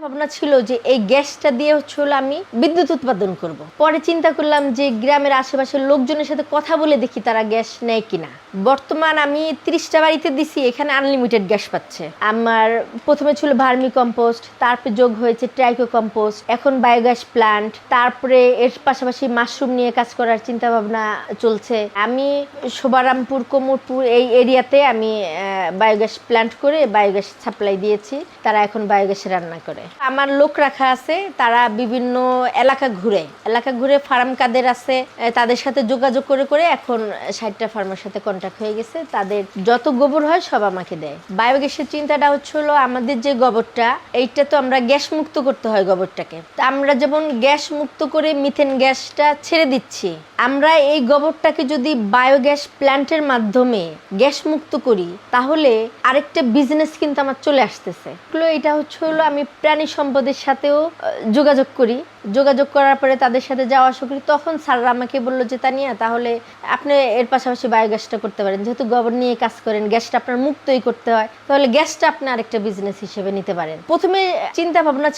ভাবনা ছিল যে এই গ্যাসটা দিয়ে হলো আমি বিদ্যুৎ উৎপাদন করব। পরে চিন্তা করলাম যে গ্রামের আশেপাশের লোকজনের সাথে কথা বলে দেখি তারা গ্যাস নেয় কিনা। বর্তমান আমি 30টা বাড়িতে দিছি, এখানে আনলিমিটেড গ্যাস পাচ্ছে। আমার প্রথমে ছিল ভার্মি কম্পোস্ট, তারপরে যোগ হয়েছে ট্রাইকো কম্পোস্ট, এখন বায়োগ্যাস প্ল্যান্ট, তারপরে এর পাশাপাশি মাশরুম নিয়ে কাজ করার চিন্তা ভাবনা চলছে। আমি শোভারামপুর, কোমরপুর এই এরিয়াতে আমি বায়োগ্যাস প্ল্যান্ট করে বায়োগ্যাস সাপ্লাই দিয়েছি। তারা এখন বায়োগ্যাসে রান্না করে। আমার লোক রাখা আছে, তারা বিভিন্ন এলাকা ঘুরে ফার্ম কাদের আছে তাদের সাথে যোগাযোগ করে করে এখন 60টা ফার্মের সাথে কন্ট্যাক্ট হয়ে গেছে। তাদের যত গোবর হয় সব আমাকে দেয়। বায়োগ্যাসের চিন্তাটা হচ্ছিল আমাদের যে গোবরটা, এইটা তো আমরা গ্যাস মুক্ত করতে হয় গোবরটাকে। আমরা যেমন গ্যাস মুক্ত করে মিথেন গ্যাসটা ছেড়ে দিচ্ছি, আমরা এই গোবরটাকে যদি বায়োগ্যাস প্ল্যান্টের মাধ্যমে গ্যাস মুক্ত করি তাহলে আরেকটা বিজনেস কিন্তু আমার চলে আসতেছে। এটা হলো আমি প্রাণী সম্পদের সাথেও যোগাযোগ করি। যোগাযোগ করার পরে তাদের সাথে যাওয়া আসা করি। তখন স্যাররা আমাকে বললো যে তানিয়া, তাহলে আপনি এর পাশাপাশি বায়োগ্যাসটা করতে পারেন, যেহেতু গোবর নিয়ে কাজ করেন, গ্যাসটা আপনার মুক্তই করতে হয়, তাহলে গ্যাসটা আপনি আরেকটা বিজনেস হিসেবে নিতে পারেন। প্রথমে চিন্তা ভাবনা